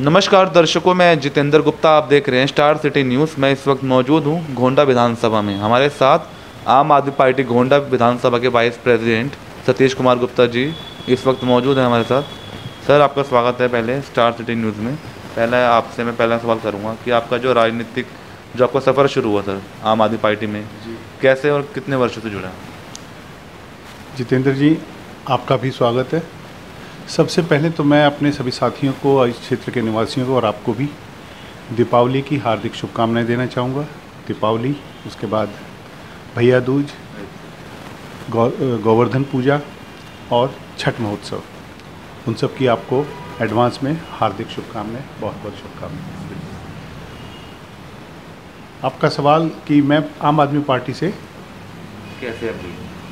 नमस्कार दर्शकों, मैं जितेंद्र गुप्ता। आप देख रहे हैं स्टार सिटी न्यूज़। मैं इस वक्त मौजूद हूं गोंडा विधानसभा में। हमारे साथ आम आदमी पार्टी गोंडा विधानसभा के वाइस प्रेसिडेंट सतीश कुमार गुप्ता जी इस वक्त मौजूद हैं हमारे साथ। सर, आपका स्वागत है पहले स्टार सिटी न्यूज़ में। मैं पहला सवाल करूँगा कि आपका जो राजनीतिक जो आपका सफ़र शुरू हुआ सर आम आदमी पार्टी में, कैसे और कितने वर्षों से जुड़ा? जितेंद्र जी, आपका भी स्वागत है। सबसे पहले तो मैं अपने सभी साथियों को, इस क्षेत्र के निवासियों को और आपको भी दीपावली की हार्दिक शुभकामनाएं देना चाहूँगा। दीपावली, उसके बाद भैया दूज, गोवर्धन पूजा और छठ महोत्सव, उन सब की आपको एडवांस में हार्दिक शुभकामनाएं, बहुत बहुत शुभकामनाएं। आपका सवाल कि मैं आम आदमी पार्टी से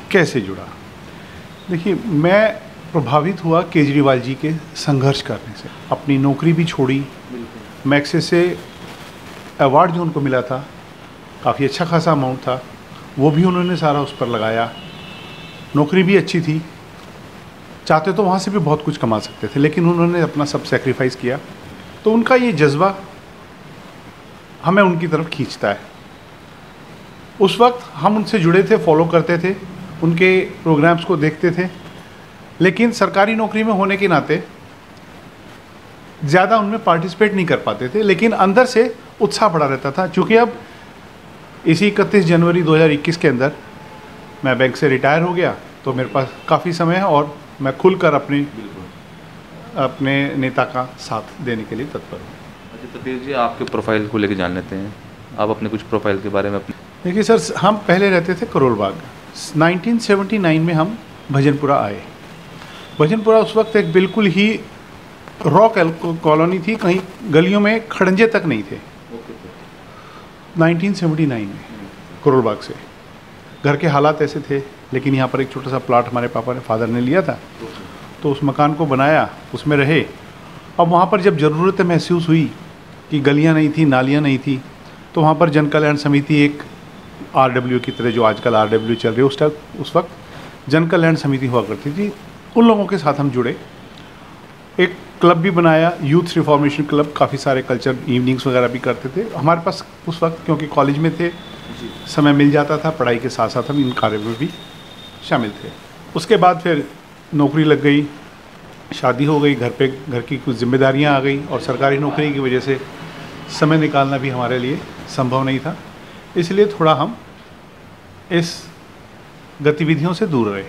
कैसे जुड़ा। देखिए, मैं प्रभावित हुआ केजरीवाल जी के संघर्ष करने से। अपनी नौकरी भी छोड़ी। मैक्से से अवार्ड जो उनको मिला था, काफ़ी अच्छा खासा अमाउंट था, वो भी उन्होंने सारा उस पर लगाया। नौकरी भी अच्छी थी, चाहते तो वहाँ से भी बहुत कुछ कमा सकते थे, लेकिन उन्होंने अपना सब सेक्रीफाइस किया। तो उनका ये जज्बा हमें उनकी तरफ खींचता है। उस वक्त हम उनसे जुड़े थे, फॉलो करते थे, उनके प्रोग्राम्स को देखते थे, लेकिन सरकारी नौकरी में होने के नाते ज़्यादा उनमें पार्टिसिपेट नहीं कर पाते थे, लेकिन अंदर से उत्साह बढ़ा रहता था। चूँकि अब इसी 31 जनवरी 2021 के अंदर मैं बैंक से रिटायर हो गया, तो मेरे पास काफ़ी समय है और मैं खुलकर अपने नेता का साथ देने के लिए तत्पर हूँ। अच्छा सतीश जी, आपके प्रोफाइल को लेकर जान लेते हैं। आप अपने कुछ प्रोफाइल के बारे में देखिए सर, हम पहले रहते थे करोल बाग। 1979 में हम भजनपुरा आए। भजनपुरा उस वक्त एक बिल्कुल ही रॉ कॉलोनी थी, कहीं गलियों में खड़ंजे तक नहीं थे। 1979 में करोल बाग से घर के हालात ऐसे थे, लेकिन यहाँ पर एक छोटा सा प्लाट हमारे फादर ने लिया था, तो उस मकान को बनाया, उसमें रहे। अब वहाँ पर जब ज़रूरत महसूस हुई कि गलियाँ नहीं थी, नालियाँ नहीं थी, तो वहाँ पर जन कल्याण समिति, एक RW की तरह जो आजकल RW चल रही है, उस वक्त जन कल्याण समिति हुआ करती थी। उन लोगों के साथ हम जुड़े, एक क्लब भी बनाया, यूथ रिफॉर्मेशन क्लब। काफ़ी सारे कल्चर इवनिंग्स वगैरह भी करते थे हमारे पास उस वक्त, क्योंकि कॉलेज में थे, समय मिल जाता था, पढ़ाई के साथ साथ हम इन कार्यों में भी शामिल थे। उसके बाद फिर नौकरी लग गई, शादी हो गई, घर की कुछ जिम्मेदारियां आ गई, और सरकारी नौकरी की वजह से समय निकालना भी हमारे लिए संभव नहीं था। इसलिए थोड़ा हम इस गतिविधियों से दूर रहे,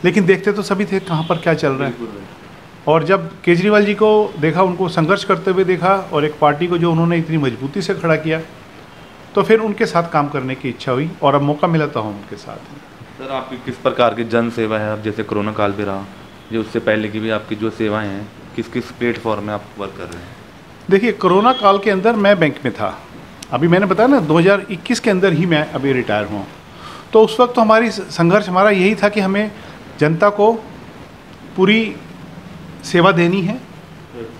लेकिन देखते तो सभी थे कहाँ पर क्या चल रहा है। और जब केजरीवाल जी को देखा, उनको संघर्ष करते हुए देखा, और एक पार्टी को जो उन्होंने इतनी मजबूती से खड़ा किया, तो फिर उनके साथ काम करने की इच्छा हुई, और अब मौका मिला तो हम उनके साथ हैं। सर, आपकी किस प्रकार की जन सेवा है? अब जैसे कोरोना काल भी रहा, जो उससे पहले की भी आपकी जो सेवाएं हैं, किस किस प्लेटफॉर्म में आप वर्क कर रहे हैं? देखिए, कोरोना काल के अंदर मैं बैंक में था। अभी मैंने बताया ना, 2021 के अंदर ही मैं अभी रिटायर हुआ। तो उस वक्त तो संघर्ष हमारा यही था कि हमें जनता को पूरी सेवा देनी है।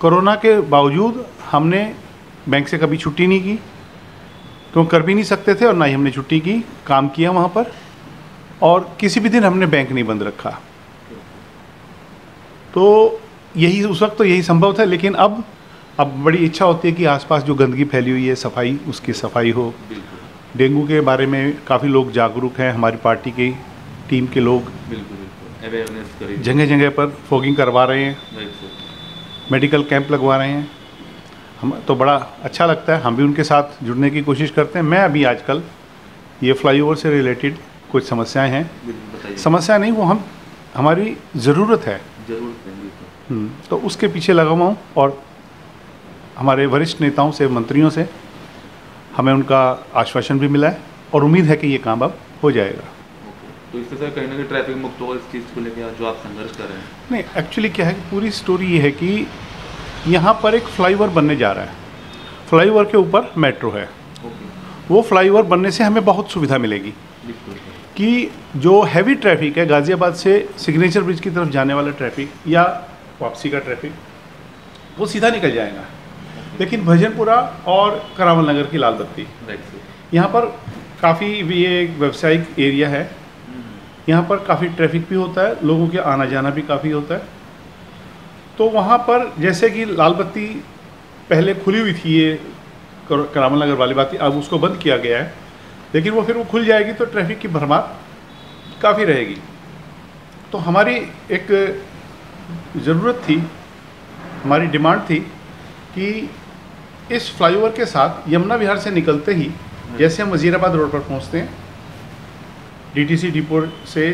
कोरोना के बावजूद हमने बैंक से कभी छुट्टी नहीं की, क्यों कर भी नहीं सकते थे, और ना ही हमने छुट्टी की, काम किया वहाँ पर, और किसी भी दिन हमने बैंक नहीं बंद रखा। तो यही उस वक्त तो यही संभव था, लेकिन अब बड़ी इच्छा होती है कि आसपास जो गंदगी फैली हुई है, सफाई, उसकी सफाई हो। डेंगू के बारे में काफ़ी लोग जागरूक हैं, हमारी पार्टी की टीम के लोग जगह जगह पर फॉगिंग करवा रहे हैं, मेडिकल कैंप लगवा रहे हैं। हम तो बड़ा अच्छा लगता है, हम भी उनके साथ जुड़ने की कोशिश करते हैं। मैं अभी आजकल ये फ्लाईओवर से रिलेटेड कुछ समस्याएं हैं, समस्या नहीं, वो हमारी ज़रूरत है, तो उसके पीछे लगा हुआ हूँ, और हमारे वरिष्ठ नेताओं से, मंत्रियों से हमें उनका आश्वासन भी मिला है, और उम्मीद है कि ये काम अब हो जाएगा। तो इससे सर कहीं ना कहीं ट्रैफिक मुक्त हो, इस चीज़ को लेकर जो आप संघर्ष कर रहे हैं? नहीं, एक्चुअली क्या है कि पूरी स्टोरी ये है कि यहाँ पर एक फ्लाईओवर बनने जा रहा है। फ्लाईओवर के ऊपर मेट्रो है। वो फ्लाईओवर बनने से हमें बहुत सुविधा मिलेगी कि जो हैवी ट्रैफिक है, गाज़ियाबाद से सिग्नेचर ब्रिज की तरफ जाने वाला ट्रैफिक या वापसी का ट्रैफिक, वो सीधा निकल जाएगा। लेकिन भजनपुरा और करावल नगर की लाल बत्ती, यहाँ पर काफ़ी ये एक व्यावसायिक एरिया है, यहाँ पर काफ़ी ट्रैफिक भी होता है, लोगों के आना जाना भी काफ़ी होता है। तो वहाँ पर जैसे कि लाल बत्ती पहले खुली हुई थी ये करामल नगर वाली बात थी, अब उसको बंद किया गया है, लेकिन वो फिर वो खुल जाएगी तो ट्रैफिक की भरमार काफ़ी रहेगी। तो हमारी एक ज़रूरत थी, हमारी डिमांड थी कि इस फ्लाईओवर के साथ यमुना विहार से निकलते ही जैसे हम वज़ीराबाद रोड पर पहुंचते हैं, डीटीसी डिपो से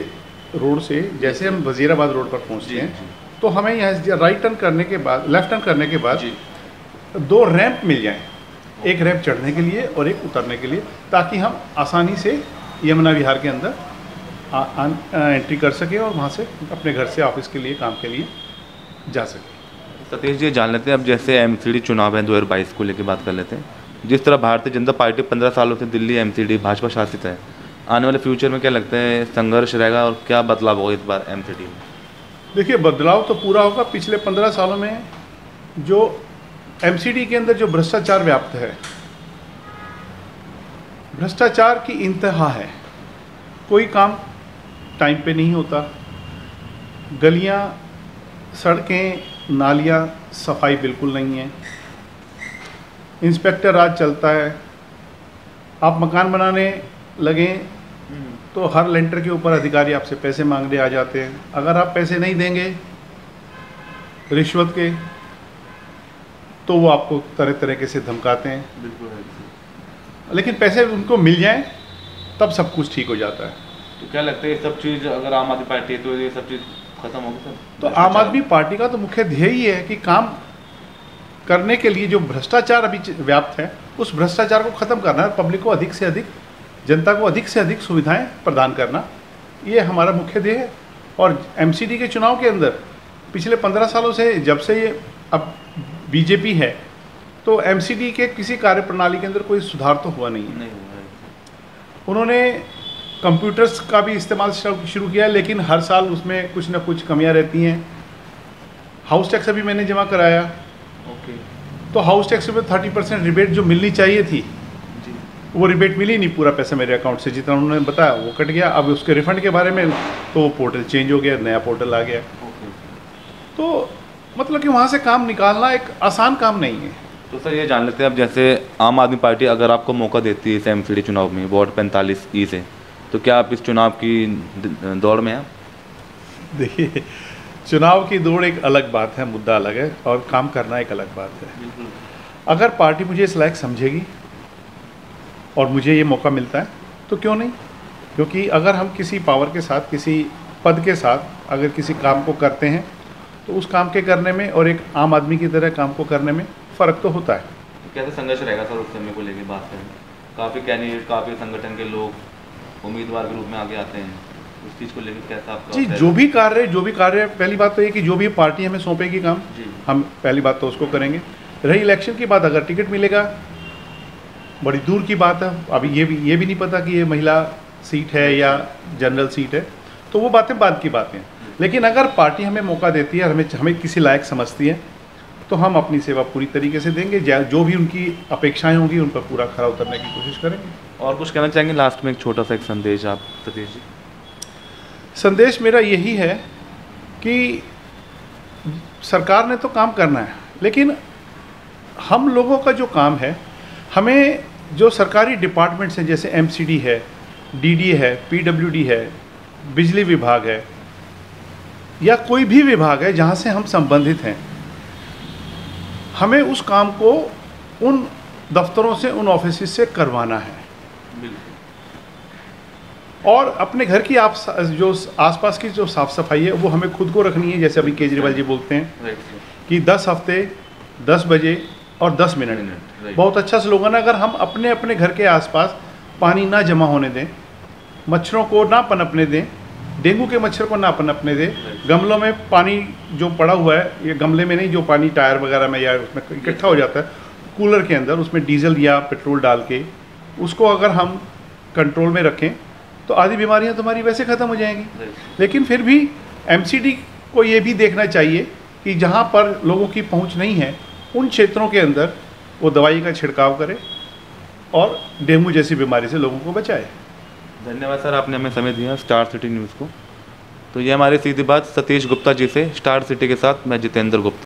रोड से जैसे हम वज़ीराबाद रोड पर पहुंचते हैं, तो हमें यहाँ से राइट टर्न करने के बाद, लेफ़्ट टर्न करने के बाद 2 रैंप मिल जाएं, एक रैंप चढ़ने के लिए और एक उतरने के लिए, ताकि हम आसानी से यमुना विहार के अंदर एंट्री कर सकें और वहाँ से अपने घर से ऑफिस के लिए, काम के लिए जा सकें। सतीश जी, जान लेते हैं अब जैसे एमसीडी चुनाव है 2022 को लेकर बात कर लेते हैं। जिस तरह भारतीय जनता पार्टी 15 सालों से दिल्ली एमसीडी भाजपा शासित है, आने वाले फ्यूचर में क्या लगता है संघर्ष रहेगा और क्या बदलाव होगा इस बार एमसीडी में? देखिए, बदलाव तो पूरा होगा। पिछले 15 सालों में जो एमसीडी के अंदर जो भ्रष्टाचार व्याप्त है, भ्रष्टाचार की इंतहा है। कोई काम टाइम पे नहीं होता, गलियां, सड़कें, नालियां सफाई बिल्कुल नहीं है, इंस्पेक्टर राज चलता है। आप मकान बनाने लगें तो हर लेंटर के ऊपर अधिकारी आपसे पैसे मांगने आ जाते हैं। अगर आप पैसे नहीं देंगे रिश्वत के, तो वो आपको तरह तरीके से धमकाते हैं। बिल्कुल। लेकिन पैसे उनको मिल जाएं तब सब कुछ ठीक हो जाता है। तो क्या लगता है ये सब चीज़ अगर आम आदमी पार्टी है तो ये सब चीज़ खत्म होगी सर? तो आम आदमी पार्टी का तो मुख्य ध्येय ही है कि काम करने के लिए जो भ्रष्टाचार अभी व्याप्त है, उस भ्रष्टाचार को ख़त्म करना है, पब्लिक को अधिक से अधिक, जनता को अधिक से अधिक सुविधाएं प्रदान करना, ये हमारा मुख्य ध्येय है। और एमसीडी के चुनाव के अंदर पिछले 15 सालों से, जब से ये अब बीजेपी है, तो एमसीडी के किसी कार्यप्रणाली के अंदर कोई सुधार तो हुआ नहीं है। उन्होंने कंप्यूटर्स का भी इस्तेमाल शुरू किया, लेकिन हर साल उसमें कुछ ना कुछ कमियां रहती हैं। हाउस टैक्स अभी मैंने जमा कराया, तो हाउस टैक्स में 30% रिबेट जो मिलनी चाहिए थी, वो रिबेट मिली नहीं। पूरा पैसा मेरे अकाउंट से जितना उन्होंने बताया वो कट गया। अब उसके रिफंड के बारे में तो वो पोर्टल चेंज हो गया, नया पोर्टल आ गया। तो मतलब कि वहाँ से काम निकालना एक आसान काम नहीं है। तो सर ये जान लेते हैं अब जैसे आम आदमी पार्टी अगर आपको मौका देती है इस एमसीडी चुनाव में वार्ड 45E से, तो क्या आप इस चुनाव की दौड़ में हैं? देखिए, चुनाव की दौड़ एक अलग बात है, मुद्दा अलग है, और काम करना एक अलग बात है। अगर पार्टी मुझे इस लायक समझेगी और मुझे ये मौका मिलता है तो क्यों नहीं। क्योंकि अगर हम किसी पावर के साथ, किसी पद के साथ अगर किसी काम को करते हैं, तो उस काम के करने में और एक आम आदमी की तरह काम को करने में फ़र्क तो होता है। तो कैसे संघर्ष रहेगा सर उस समय को लेकर बात करें? काफ़ी कैंडिडेट, काफ़ी संगठन के लोग उम्मीदवार के रूप में आगे आते हैं, उस चीज़ को लेकर कैसा आपका? जी, जो भी कार्य, पहली बात तो ये कि जो भी पार्टी हमें सौंपेगी काम, हम पहली बात तो उसको करेंगे। रही इलेक्शन की बात, अगर टिकट मिलेगा, बड़ी दूर की बात है। अभी ये भी नहीं पता कि ये महिला सीट है या जनरल सीट है, तो वो बातें बाद की बातें हैं। लेकिन अगर पार्टी हमें मौका देती है, हमें किसी लायक समझती है, तो हम अपनी सेवा पूरी तरीके से देंगे। जो भी उनकी अपेक्षाएं होंगी उन पर पूरा खरा उतरने की कोशिश करेंगे। और कुछ कहना चाहेंगे लास्ट में, एक छोटा सा एक संदेश आप सतीश जी? संदेश मेरा यही है कि सरकार ने तो काम करना है, लेकिन हम लोगों का जो काम है, हमें जो सरकारी डिपार्टमेंट्स हैं, जैसे एमसीडी है, डीडी है, पीडब्ल्यूडी है, बिजली विभाग है, या कोई भी विभाग है जहाँ से हम संबंधित हैं, हमें उस काम को उन दफ्तरों से, उन ऑफिस से करवाना है। और अपने घर की जो आसपास की जो साफ़ सफाई है, वो हमें खुद को रखनी है। जैसे अभी केजरीवाल जी बोलते हैं कि 10 हफ्ते 10 बजे और 10 मिनट, बहुत अच्छा स्लोगन है। अगर हम अपने अपने घर के आसपास पानी ना जमा होने दें, मच्छरों को ना पनपने दें, डेंगू के मच्छर को ना पनपने दें, गमलों में पानी जो पड़ा हुआ है, ये गमले में नहीं, जो पानी टायर वगैरह में या उसमें इकट्ठा हो जाता है कूलर के अंदर, उसमें डीजल या पेट्रोल डाल के उसको अगर हम कंट्रोल में रखें, तो आधी बीमारियां तुम्हारी वैसे ख़त्म हो जाएंगी। लेकिन फिर भी एमसीडी को ये भी देखना चाहिए कि जहाँ पर लोगों की पहुँच नहीं है, उन क्षेत्रों के अंदर वो दवाई का छिड़काव करे और डेंगू जैसी बीमारी से लोगों को बचाए। धन्यवाद सर, आपने हमें समय दिया स्टार सिटी न्यूज़ को। तो ये हमारी सीधी बात सतीश गुप्ता जी से, स्टार सिटी के साथ मैं जितेंद्र गुप्ता।